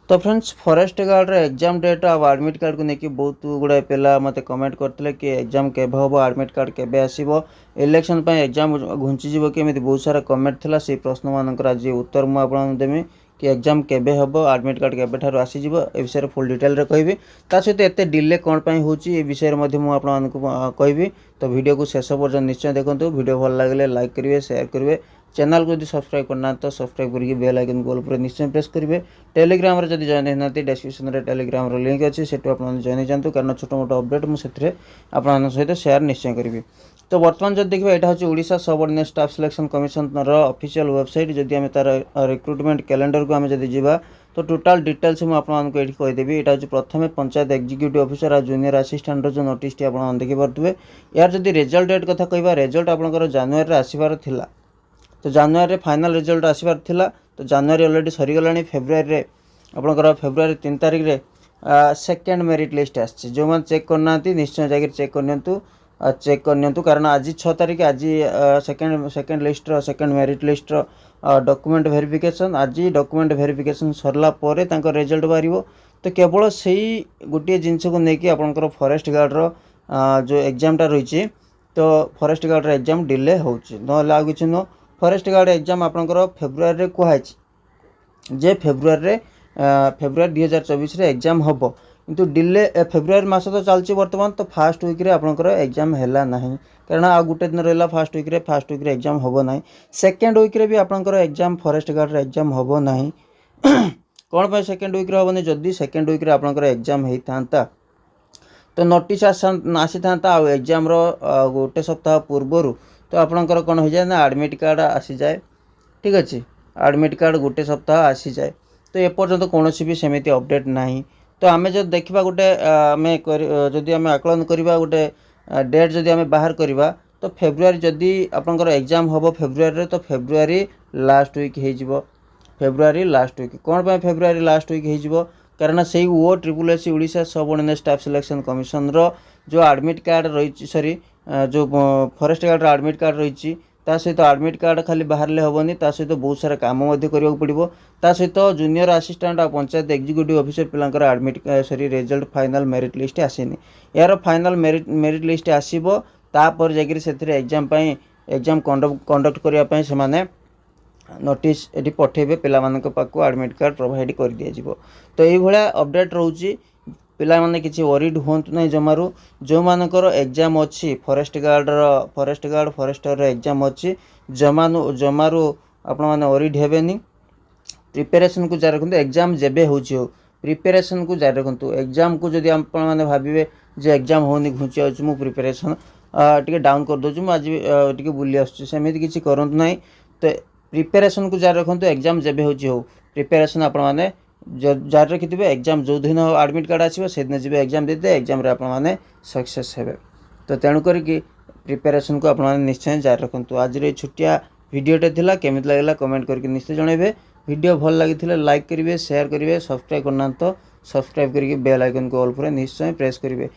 तो friends forest guard exam date आ admit card को लेकिन बहुत गुड़ाए पिला मत कमेंट करते कि एग्जाम केबे हम एडमिट कार्ड केबे आसीबो इलेक्शन एग्जाम घुंचीज केमी बहुत सारा कमेंट थिला से प्रश्न मानकर आज उत्तर मुझे आपको देमी कि एग्जाम केबे हम एडमिट कार्ड केबे ठार आसीज ए विषय फुल डिटेल रे कहबी ता सहित एते डिले कौन पे होची ए विषय मध्ये मु आपको कहबी। तो वीडियो को शेष पर्यंत निश्चय देखंतु। वीडियो भल लगे लाइक करेंगे शेयर करेंगे चैनल को यदि सब्सक्राइब करना तो सब्सक्राइब करके बेल आइकन को ऊपर निश्चय प्रेस करेंगे। टेलीग्राम रे जदि जॉइन होना डिस्क्रिप्शन रे टेलीग्राम रो लिंक अच्छे से जॉइन जातु कारण छोटो मोटो अपडेट मुझे आपन सहित शेयर निश्चय करी। तो बर्तमान जब देखिए यहाँ हूँ Odisha subordinate staff selection commission official website जदि आम तार रिक्रुटमेंट कैलेंडर को आम जदि जा तो टोटाल डिटेल्स मुझे ये कहीदेवी। यहाँ हूँ प्रथम पंचायत एग्जीक्यूटिव ऑफिसर और जूनियर असिस्टेंट जो नोटिस टी आप देखिपे यार जदि रिजल्ट डेट कथा कह रिजल्ट आपंकर जानुआरी आसबार थिला तो जानुआरी फाइनल रिजल्ट आसबार थिला तो जानुआरी ऑलरेडी सरीगला फेब्रुआरी आपंकर फेब्रुआरी 3 तारिख रे सेकेंड मेरिट लिस्ट आसी जो मैंने चेक करना निश्चय जाकर चेक करनी कारण आज 6 तारिख आज second list second merit list document verification आज डॉक्यूमेंट वेरिफिकेशन सरला परे तांको रिजल्ट बाहर तो केवल से गोटे जिनस को लेकिन आपंकर फॉरेस्ट गार्ड जो एग्जामटा रही तो फॉरेस्ट गार्ड एग्जाम डिले होची ना कि नुह फॉरेस्ट गार्ड एग्जाम आपंकर फेब्रुआरी कहुई जे फेब्रुआरी 2024 एग्जाम हम किंतु डिले फेब्रुआरी मास तो चलती बर्तमान तो फास्ट वीक रे आपंकर एग्जाम हैला नहीं कारण आ गोटे दिन रहा फास्ट वीक रे एग्जाम हम ना सेकेंड वीक रे भी आपंकर एग्जाम फॉरेस्ट गार्ड एग्जाम हम ना कौन पे सेकेंड वीक रे हेनी जदि सेकेंड वीक रे आपंकर एग्जाम होता तो नोटिस आसी था एग्जाम गोटे सप्ताह पूर्वर तो आपंकर कौन हो जाए ना एडमिट कार्ड आसी जाए। ठीक अच्छे एडमिट कार्ड गोटे सप्ताह आसी जाए तो एपर्यंत कौन भी सेमती अपडेट ना तो आम जब देखा गोटे आम जदि आम आकलन करवा गोटे डेट जदि आम बाहर करवा तो फेब्रुआरी जदि आपंकर एग्जाम हम फेब्रुआरी तो फेब्रुआरी लास्ट वीक हो फेब्रुआरी लास्ट वीक कौन पे फेब्रुआरी लास्ट वीक हो कारण से OSSC Odisha subordinate staff selection commission जो एडमिट कार्ड रही सॉरी जो फॉरेस्ट गार्ड एडमिट कार्ड रही सहित एडमिट कार्ड खाली बाहर हेनी सहित बहुत सारा काम करने पड़ो सहित जूनियर असिस्टेंट और पंचायत एग्जीक्यूटिव ऑफिसर पिलांकर admit sorry result final merit list आसीनी यार फाइनल मेरिट लिस्ट आसीबो तापर जाकर से एग्जाम कंडक्ट करने से नोटिस ये पठेबे पिला मानक पाखु एडमिट कार्ड प्रोवाइड कर दिया जिवो। तो ये भाया अपडेट रोची पिला माने किसी वरीड हुंतु नहीं जमारू जो मानकर एग्जाम अच्छी फॉरेस्ट गार्ड फॉरेस्टर एग्जाम अच्छी जमारू आपण माने वरीड हेबेनी प्रिपेरेशन को जारी रखु एग्जाम जेबे होची हो प्रिपेरेशन को जारी रखु एग्जाम को जदि आपण माने भाबिबे जे एग्जाम होनी घुंची आउची मु प्रिपेरेशन टिके डाउन कर दोछु मु आज टिके बुली आसुची सेमिति किछि करंतु नाही तो प्रिपेरेशन को जारी रखु एग्जाम जेबे होची हो प्रिपेरेशन आपण माने जारी रखिथे एग्जाम जो दिन एडमिट कार्ड आसो से दिन जी एग्जाम देते एग्जाम आपने सक्सेस हे तो तेणुक प्रिपेरेशन को आपने निश्चय जारी रखु। आज छुटिया वीडियोटे थिला केमिति लागला कमेंट करके निश्चय जनइबे। वीडियो भल लगी लाइक करेंगे शेयर करेंगे सब्सक्राइब करना तो सब्सक्राइब करके बेल आइकन को ऑल पर निश्चय प्रेस करेंगे।